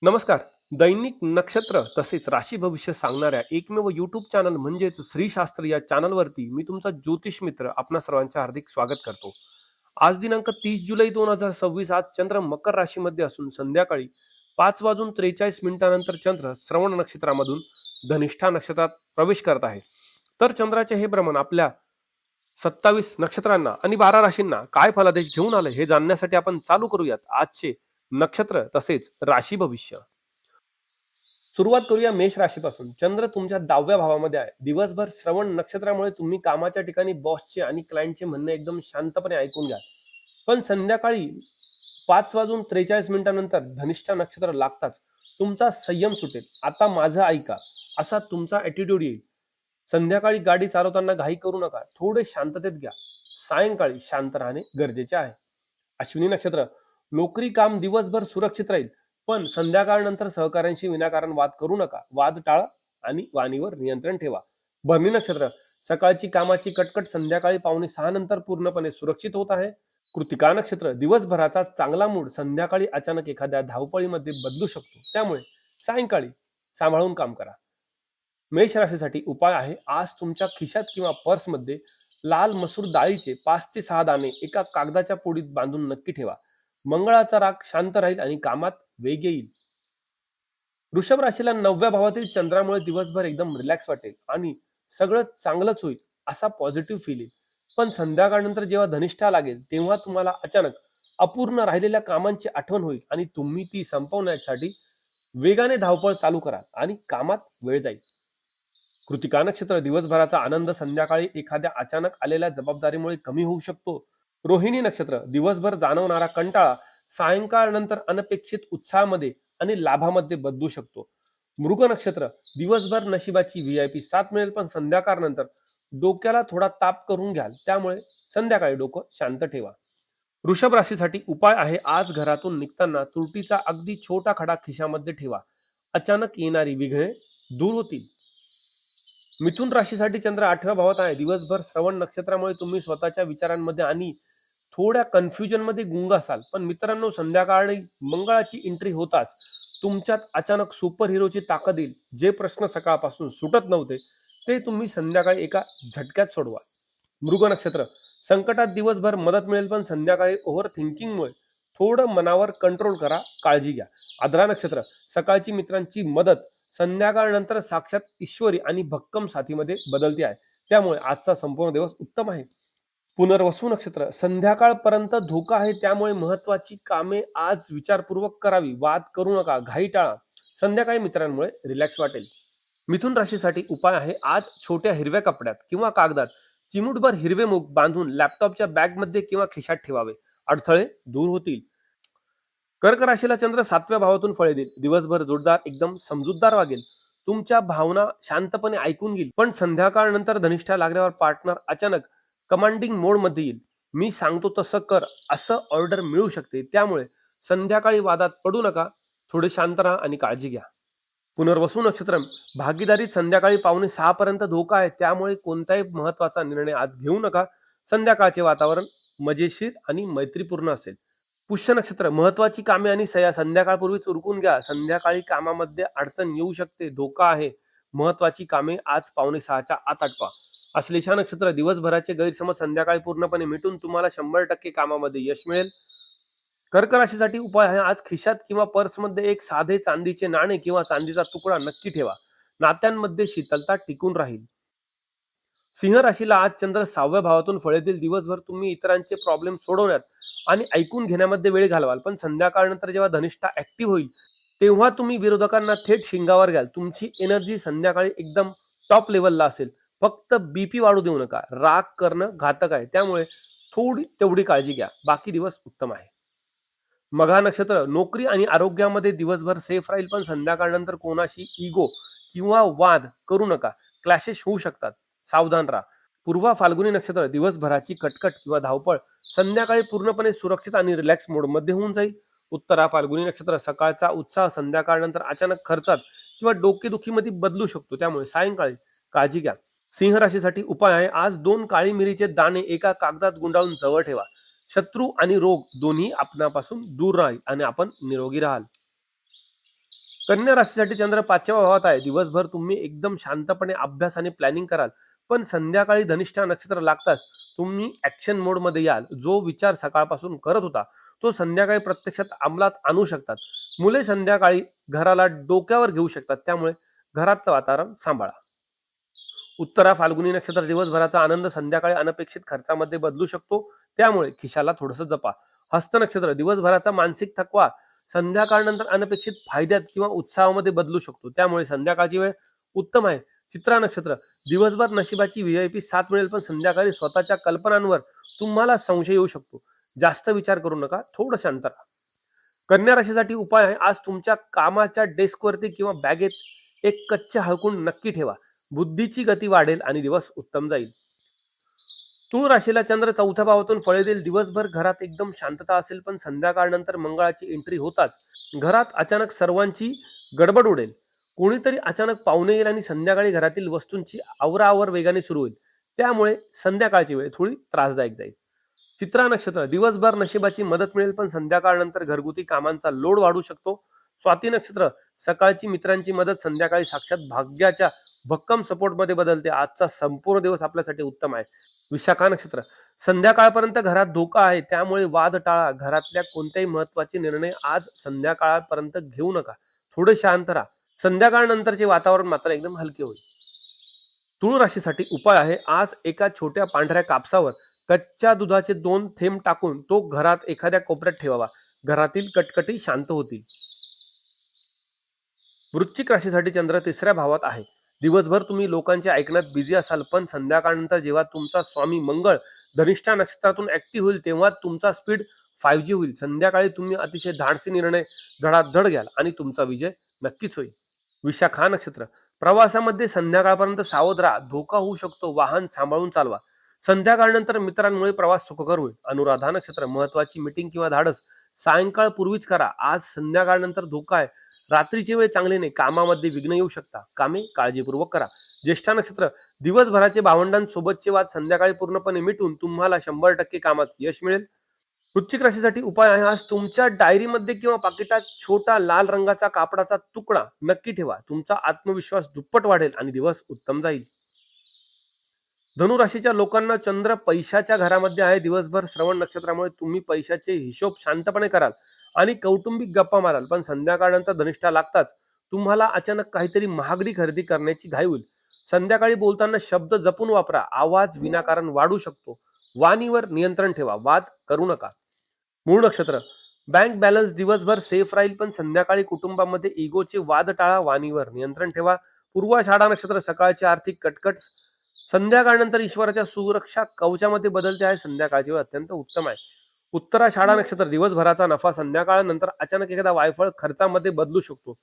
नमस्कार. दैनिक नक्षत्र तसेच राशी भविष्य सांगणाऱ्या एकमेव यूट्यूब चॅनल म्हणजेच श्रीशास्त्र या चॅनलवरती मी तुमचा ज्योतिष मित्र आपणा सर्वांचे हार्दिक स्वागत करतो. आज दिनांक 30 जुलै 2026 आज चंद्र मकर राशीमध्ये असून संध्याकाळी 5:43 चंद्र श्रवण नक्षत्रामधून धनिष्ठा नक्षत्रात प्रवेश करत आहे. तर चंद्राचे हे भ्रमण आपल्या 27 नक्षत्रांना आणि 12 राशींना काय फलादेश घेऊन आले हे जाणण्यासाठी आपण चालू करूयात आजचे नक्षत्र तसेच राशी भविष्य. सुरुवात करूया मेष राशीपासून. चंद्र तुमच्या 10व्या भावामध्ये आहे. दिवसभर श्रवण नक्षत्रामुळे तुम्ही कामाच्या ठिकाणी बॉसचे आणि क्लायंटचे म्हणणे एकदम शांतपणे ऐकून घ्या. पण संध्याकाळी 5:43 नंतर धनिष्ठा नक्षत्र लागताच तुमचा संयम सुटेल. आता माझं ऐका असा तुमचा ॲटिट्यूड येईल. संध्याकाळी गाडी चालवताना घाई करू नका. थोडे शांततेत घ्या. सायंकाळी शांत राहणे गरजेचे आहे. अश्विनी नक्षत्र नोकरी काम दिवसभर सुरक्षित राहील. पण संध्याकाळनंतर सहकाऱ्यांशी विनाकारण वाद करू नका. वाद टाळा आणि वाणीवर नियंत्रण ठेवा. भरणी नक्षत्र सकाळची कामाची कटकट संध्याकाळी 5:45 नंतर पूर्णपणे सुरक्षित होत आहे. कृतिका नक्षत्र दिवसभराचा चांगला मूड संध्याकाळी अचानक एखाद्या धावपळीमध्ये बदलू शकतो. त्यामुळे सायंकाळी सांभाळून काम करा. मेष राशीसाठी उपाय आहे. आज तुमच्या खिशात किंवा पर्समध्ये लाल मसूर डाळीचे 5 ते 6 दाणे एका कागदाच्या पोडीत बांधून नक्की ठेवा. मंगळाचा राग शांत राहील आणि कामात वेग येईल. वृषभ राशीला 9व्या भावातील चंद्रामुळे दिवसभर एकदम रिलॅक्स वाटेल आणि सगळं चांगलंच होईल असा पॉझिटिव्ह फील येईल. पण संध्याकाळनंतर जेव्हा धनिष्ठा लागेल तेव्हा तुम्हाला अचानक अपूर्ण राहिलेल्या कामांची आठवण होईल आणि तुम्ही ती संपवण्यासाठी वेगाने धावपळ चालू कराल आणि कामात वेळ जाईल. कृतिका नक्षत्र दिवसभराचा आनंद संध्याकाळी एखाद्या अचानक आलेल्या जबाबदारीमुळे कमी होऊ शकतो. रोहिणी नक्षत्र दिवसभर जाणवणारा कंटाळा सायंकाळ नंतर अनपेक्षित उत्साहामध्ये आणि लाभामध्ये बदलू शकतो. मृग नक्षत्र दिवसभर नशिबाची व्हीआयपी साथ मिळेल, पण संध्याकाळ नंतर डोक्याला थोडा ताप करून घ्याल. त्यामुळे संध्याकाळी डोकं शांत ठेवा. वृषभ राशीसाठी उपाय आहे. आज घरातून निघताना त्रुटीचा अगदी छोटा खडा खिशामध्ये ठेवा. अचानक येणारी विघ्ने दूर होतील. मिथुन राशीसाठी चंद्र 8व्या भावात आहे. दिवसभर श्रवण नक्षत्रामुळे तुम्ही स्वतःच्या विचारांमध्ये आणि थोड्या कन्फ्युजन मध्ये गुंग असाल. पण मित्रांनो, संध्याकाळी मंगळाची एंट्री होताच तुमच्यात अचानक सुपर हिरोची ताकद येईल. जे प्रश्न सकाळपासून सुटत नव्हते ते तुम्ही संध्याकाळी एका झटक्यात सोडवा. मृग नक्षत्र संकटात दिवसभर मदत मिळेल, पण संध्याकाळी ओव्हर थिंकिंगमुळे थोडं मनावर कंट्रोल करा. काळजी घ्या. आद्रा नक्षत्र सकाळची मित्रांची मदत संध्याकाळनंतर साक्षात ईश्वरी आणि भक्कम साथीमध्ये बदलते आहे. त्यामुळे आजचा संपूर्ण दिवस उत्तम आहे. पुनर्वसू नक्षत्र संध्याकाळपर्यंत धोका आहे. त्यामुळे महत्वाची कामे आज विचारपूर्वक करावी. वाद करू नका. घाई टाळा. संध्याकाळी मित्रांमुळे रिलॅक्स वाटेल. मिथुन राशीसाठी उपाय आहे. आज छोट्या हिरव्या कपड्यात किंवा कागदात चिमूटभर हिरवे मूग बांधून लॅपटॉपच्या बॅगमध्ये किंवा खिशात ठेवावे. अडथळे दूर होतील. कर्क राशीला चंद्र 7व्या भावातून फळे देईल. दिवसभर जोरदार एकदम समजूतदार वागेल. तुमच्या भावना शांतपणे ऐकून घेईल. पण संध्याकाळ नंतर धनिष्ठा लागल्यावर पार्टनर अचानक कमांडिंग मोड मध्ये येईल. मी सांगतो तसं कर असं ऑर्डर मिळू शकते. त्यामुळे संध्याकाळी वादात पडू नका. थोडे शांत राहा आणि काळजी घ्या. पुनर्वसू नक्षत्र भागीदारीत संध्याकाळी 5:45 पर्यंत धोका आहे. त्यामुळे कोणताही महत्वाचा निर्णय आज घेऊ नका. संध्याकाळचे वातावरण मजेशीर आणि मैत्रीपूर्ण असेल. पुष्य नक्षत्र महत्वाची कामे आणि सह्या संध्याकाळपूर्वीच उरकून घ्या. संध्याकाळी कामामध्ये अडचण येऊ शकते. धोका आहे. महत्वाची कामे आज 5:45च्या आत आटपा. अश्लेषा नक्षत्र दिवसभराचे गैरसमज संध्याकाळी पूर्णपणे मिटून तुम्हाला 100% कामामध्ये यश मिळेल. कर्क राशीसाठी उपाय आहे. आज खिशात किंवा पर्समध्ये एक साधे चांदीचे नाणे किंवा चांदीचा तुकडा नक्की ठेवा. नात्यांमध्ये शीतलता टिकून राहील. सिंह राशीला आज चंद्र 6व्या भावातून फळे देईल. दिवसभर तुम्ही इतरांचे प्रॉब्लेम सोडवण्यात आणि ऐकून घेण्यामध्ये वेळ घालवाल. पण संध्याकाळनंतर जेव्हा धनिष्ठा ऍक्टिव्ह होईल तेव्हा तुम्ही विरोधकांना थेट शिंगावर घ्याल. तुमची एनर्जी संध्याकाळी एकदम टॉप लेवलला असेल. फक्त बीपी वाढू देऊ नका. राग करणं घातक आहे. त्यामुळे थोडी तेवढी काळजी घ्या. बाकी दिवस उत्तम आहे. मघा नक्षत्र नोकरी आणि आरोग्यामध्ये दिवसभर सेफ राहील, पण संध्याकाळनंतर कोणाशी इगो किंवा वाद करू नका. क्लॅशेस होऊ शकतात. सावधान राहा. पूर्वा फाल्गुनी नक्षत्र दिवसभराची कटकट किंवा धावपळ संध्याकाळी पूर्णपणे सुरक्षित आणि रिलॅक्स मोडमध्ये होऊन जाईल. उत्तरा फाल्गुनी नक्षत्र सकाळचा उत्साह संध्याकाळनंतर अचानक खर्चात किंवा डोकेदुखीमध्ये बदलू शकतो. त्यामुळे सायंकाळी काळजी घ्या. सिंह राशीसाठी उपाय आहे. आज 2 काळी मिरीचे दाणे एका कागदात गुंडाळून जवळ ठेवा. शत्रू आणि रोग दोन्ही आपणापासून दूर राहील आणि आपण निरोगी राहाल. कन्या राशीसाठी चंद्र 5व्या भावात आहे. दिवसभर तुम्ही एकदम शांतपणे अभ्यास आणि प्लॅनिंग कराल, पण संध्याकाळी धनिष्ठा नक्षत्र लागताच तुम्ही ऍक्शन मोड मध्ये याल. जो विचार सकाळपासून करत होता तो संध्याकाळी प्रत्यक्षात अंमलात आणू शकतात. मुले संध्याकाळी घराला डोक्यावर घेऊ शकतात, त्यामुळे घरातलं वातावरण सांभाळा. उत्तरा फाल्गुनी नक्षत्र दिवसभराचा आनंद संध्याकाळी अनपेक्षित खर्चामध्ये बदलू शकतो, त्यामुळे खिशाला थोडंसं जपा. हस्त नक्षत्र दिवसभराचा मानसिक थकवा संध्याकाळनंतर अनपेक्षित फायद्यात किंवा उत्साहामध्ये बदलू शकतो, त्यामुळे संध्याकाळची वेळ उत्तम आहे. चित्रा नक्षत्र दिवसभर नशिबाची व्हीआयपी साथ मिळेल, पण संध्याकाळी स्वतःच्या कल्पनांवर तुम्हाला संशय येऊ शकतो. जास्त विचार करू नका, थोडं शांत राहा. कन्या राशीसाठी उपाय आहे, आज तुमच्या कामाच्या डेस्कवरती किंवा बॅगेत एक कच्चे हळकुंड नक्की ठेवा. बुद्धीची गती वाढेल आणि दिवस उत्तम जाईल. तूळ राशीला चंद्र 4थ्या भावातून फळे देईल. दिवसभर घरात एकदम शांतता असेल, पण संध्याकाळनंतर मंगळाची एंट्री होताच घरात अचानक सर्वांची गडबड उडेल. कोणीतरी अचानक पाहुणे येईल आणि संध्याकाळी घरातील वस्तूंची आवराआवर वेगाने सुरू होईल, त्यामुळे संध्याकाळची वेळ थोडी त्रासदायक जाईल. चित्रा नक्षत्र दिवसभर नशिबाची मदत मिळेल, पण संध्याकाळनंतर घरगुती कामांचा लोड वाढू शकतो. स्वाती नक्षत्र सकाळची मित्रांची मदत संध्याकाळी साक्षात भाग्याच्या भक्कम सपोर्ट मध्ये बदलते. आजचा संपूर्ण दिवस आपल्यासाठी उत्तम आहे. विशाखा नक्षत्र संध्याकाळपर्यंत घरात धोका आहे, त्यामुळे वाद टाळा. घरातल्या कोणत्याही महत्वाचे निर्णय आज संध्याकाळपर्यंत घेऊ नका, थोडे शांत राहा. संध्याकाळ नंतरचे वातावरण मात्र एकदम हलके होईल. तुळ राशीसाठी उपाय आहे, आज एका छोट्या पांढऱ्या कापसावर कच्च्या दुधाचे 2 थेंब टाकून तो घरात एखाद्या कोपऱ्यात ठेवावा. घरातील कटकटी शांत होतील. वृश्चिक राशीसाठी चंद्र 3ऱ्या भावात आहे. दिवसभर तुम्ही लोकांचे ऐकण्यात बिझी असाल, पण संध्याकाळनंतर जेव्हा तुमचा स्वामी मंगळ धनिष्ठा नक्षत्रातून ऍक्टिव्ह होईल, तेव्हा तुमचा स्पीड 5G होईल. संध्याकाळी तुम्ही अतिशय धाडसी निर्णय धडाधड घ्याल आणि तुमचा विजय नक्कीच होईल. विशाखा नक्षत्र प्रवासामध्ये संध्याकाळपर्यंत सावध राहा, धोका होऊ शकतो. वाहन सांभाळून चालवा. संध्याकाळनंतर मित्रांमुळे प्रवास सुखकर होईल. अनुराधा नक्षत्र महत्वाची मीटिंग किंवा धाडस सायंकाळ पूर्वीच करा. आज संध्याकाळनंतर धोका आहे. रात्रीची वेळ चांगली नाही, कामामध्ये विघ्न येऊ शकता. कामे काळजीपूर्वक करा. ज्येष्ठा नक्षत्र दिवसभराचे भावंडांसोबतचे वाद संध्याकाळी पूर्णपणे मिटून तुम्हाला 100% कामात यश मिळेल. वृश्चिक राशीसाठी उपाय आहे, आज तुमच्या डायरीमध्ये किंवा पाकिटात छोटा लाल रंगाचा कापडाचा तुकडा नक्की ठेवा. तुमचा आत्मविश्वास दुप्पट वाढेल आणि दिवस उत्तम जाईल. धनु राशीच्या लोकांना चंद्र पैशाच्या घरामध्ये आहे. दिवसभर श्रवण नक्षत्रामुळे तुम्ही पैशाचे हिशोब शांतपणे कराल आणि कौटुंबिक गप्पा माराल, पण संध्याकाळनंतर धनिष्ठा लागताच तुम्हाला अचानक काहीतरी महागडी खरेदी करण्याची घाई होईल. संध्याकाळी बोलताना शब्द जपून वापरा, आवाज विनाकारण वाढू शकतो. वाणीवर नियंत्रण ठेवा, वाद करू नका. मूळ नक्षत्र बँक बॅलन्स दिवसभर सेफ राहील, पण संध्याकाळी कुटुंबामध्ये इगोचे वाद टाळा, वाणीवर नियंत्रण ठेवा. पूर्वाषाढा नक्षत्र सकाळची आर्थिक कटकट संध्याकाळनंतर ईश्वराच्या सुरक्षा कवचामध्ये बदलते आहे. संध्याकाळची वेळ अत्यंत उत्तम आहे. उत्तराषाढा नक्षत्र दिवसभराचा नफा संध्याकाळनंतर अचानक एखादा वायफळ खर्चामध्ये बदलू शकतो,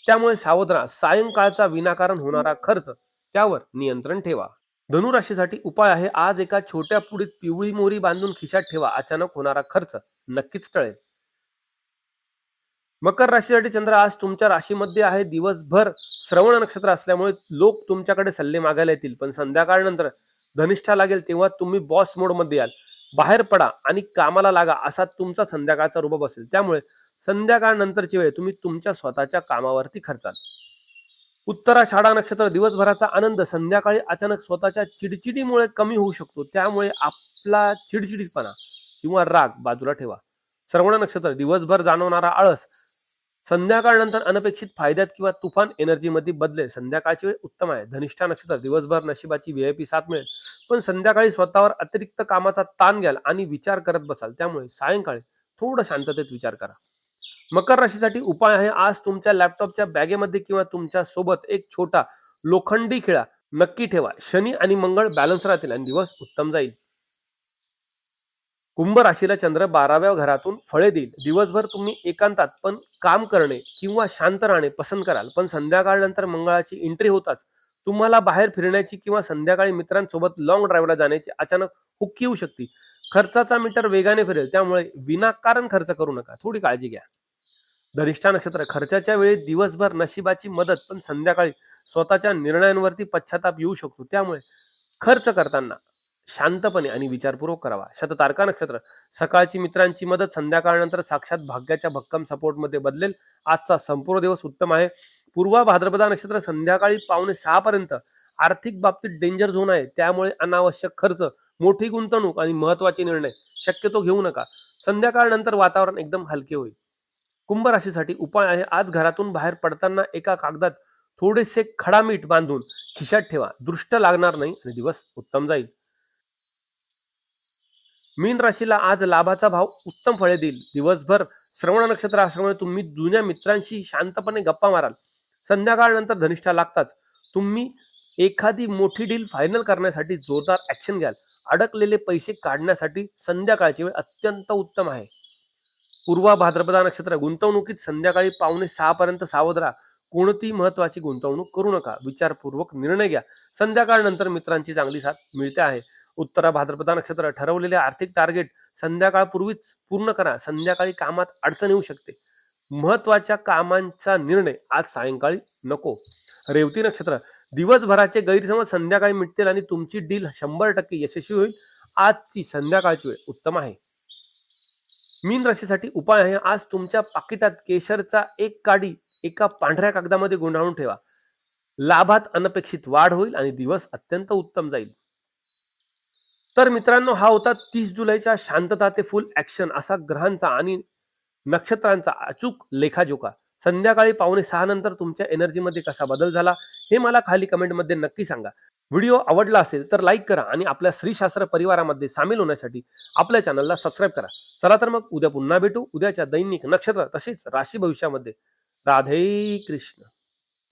त्यामुळे सावध राहा. सायंकाळचा विनाकारण होणारा खर्च त्यावर नियंत्रण ठेवा. धनुराशीसाठी उपाय आहे, आज एका छोट्या पुडीत पिवळी मोहरी बांधून खिशात ठेवा. अचानक होणारा खर्च नक्कीच टळेल. मकर राशीसाठी चंद्र आज तुमच्या राशीमध्ये आहे. दिवसभर श्रवण नक्षत्र असल्यामुळे लोक तुमच्याकडे सल्ले मागायला येतील, पण संध्याकाळनंतर धनिष्ठा लागेल तेव्हा तुम्ही बॉस मोड मध्ये याल. बाहेर पडा आणि कामाला लागा, असा तुमचा संध्याकाळचा रुबाब असेल, त्यामुळे संध्याकाळ नंतरची वेळ तुम्ही तुमच्या स्वतःच्या कामावरती खर्चाल. उत्तराषाढा नक्षत्र दिवसभराचा आनंद संध्याकाळी अचानक स्वतःच्या चिडचिडीमुळे कमी होऊ शकतो, त्यामुळे आपला चिडचिडीपणा किंवा राग बाजूला ठेवा. श्रवण नक्षत्र दिवसभर जाणवणारा आळस संध्याकाळनंतर अनपेक्षित फायद्यात किंवा तुफान एनर्जी मध्ये बदलेल. संध्याकाळची वेळ उत्तम आहे. धनिष्ठा नक्षत्र दिवसभर नशिबाची व्हीआयपी साथ मिळेल, पण संध्याकाळी स्वतःवर अतिरिक्त कामाचा ताण घ्याल आणि विचार करत बसाल, त्यामुळे सायंकाळी थोडं शांततेत विचार करा. मकर राशीसाठी उपाय आहे, आज तुमच्या लॅपटॉपच्या बॅगेमध्ये किंवा तुमच्या सोबत एक छोटा लोखंडी खिळा नक्की ठेवा. शनी आणि मंगळ बॅलन्स राहतील आणि दिवस उत्तम जाईल. कुंभ राशीला चंद्र 12व्या घरातून फळे देईल. दिवसभर तुम्ही एकांतात पण काम करणे किंवा शांत राहणे पसंत कराल, पण संध्याकाळनंतर मंगळाची एंट्री होताच तुम्हाला बाहेर फिरण्याची किंवा संध्याकाळी मित्रांसोबत लॉंग ड्राईव्हला जाण्याची अचानक हुक्की येऊ शकते. खर्चाचा मीटर वेगाने फिरेल, त्यामुळे विनाकारण खर्च करू नका, थोडी काळजी घ्या. धनिष्ठा नक्षत्र खर्चाच्या वेळी दिवसभर नशिबाची मदत, पण संध्याकाळी स्वतःच्या निर्णयांवरती पश्चाताप येऊ शकतो, त्यामुळे खर्च करताना शांतपणे आणि विचारपूर्वक करावा. शततारका नक्षत्र सकाळची मित्रांची मदत, संध्याकाळनंतर साक्षात भाग्याच्या भक्कम सपोर्टमध्ये बदलेल. आजचा संपूर्ण दिवस उत्तम आहे. पूर्वा भाद्रपदा नक्षत्र संध्याकाळी 5:45 पर्यंत आर्थिक बाबतीत डेंजर झोन आहे. त्यामुळे अनावश्यक खर्च, मोठी गुंतवणूक आणि महत्वाचे निर्णय शक्यतो घेऊ नका. संध्याकाळनंतर वातावरण एकदम हलके होईल. कुंभ राशीसाठी उपाय आहे. आज घरातून बाहेर पडताना एका कागदात थोडेसे खडा मीठ बांधून खिशात ठेवा. दृष्ट लागणार नाही आणि दिवस उत्तम जाईल. मीन राशीला आज लाभाचा भाव उत्तम फळे देईल. दिवसभर श्रवण नक्षत्र असल्यामुळे तुम्ही जुन्या मित्रांशी शांतपणे गप्पा माराल. संध्याकाळनंतर धनिष्ठा लागताच तुम्ही एखादी मोठी डील फायनल करण्यासाठी जोरदार ऍक्शन घ्याल. अडकलेले पैसे काढण्यासाठी संध्याकाळची वेळ अत्यंत उत्तम आहे. पूर्वा भाद्रपदा नक्षत्र गुंतवणुकीत संध्याकाळी 5:45 पर्यंत सावध राहा. कोणतीही महत्वाची गुंतवणूक करू नका. विचारपूर्वक निर्णय घ्या. संध्याकाळनंतर मित्रांची चांगली साथ मिळते आहे. उत्तरा भाद्रपदा नक्षत्र ठरवलेले आर्थिक टार्गेट संध्याकाळपूर्वीच पूर्ण करा. संध्याकाळी कामात अडचण येऊ शकते. महत्वाच्या कामांचा निर्णय आज सायंकाळी नको. रेवती नक्षत्र दिवसभराचे गैरसमज संध्याकाळी मिटतील आणि तुमची डील 100% यशस्वी होईल. आजची संध्याकाळची वेळ उत्तम आहे. मीन राशीसाठी उपाय आहे. आज तुमच्या पाकिटात केशरचा एक काडी एका पांढऱ्या कागदामध्ये गुंडाळून ठेवा. लाभात अनपेक्षित वाढ होईल आणि दिवस अत्यंत उत्तम जाईल. तर मित्रांनो, हा होता 30 जुलैच्या शांतता ते फुल ऍक्शन असा ग्रहांचा आणि नक्षत्रांचा अचूक लेखाजोखा. संध्याकाळी 5:45 नंतर तुमच्या एनर्जीमध्ये कसा बदल झाला हे मला खाली कमेंटमध्ये नक्की सांगा. व्हिडिओ आवडला असेल तर लाईक करा आणि आपल्या श्रीशास्त्र परिवारामध्ये सामील होण्यासाठी आपल्या चॅनलला सबस्क्राईब करा. चला तर मग उद्या पुन्हा भेटू उद्याच्या दैनिक नक्षत्र तसेच राशी भविष्यामध्ये. राधे कृष्ण.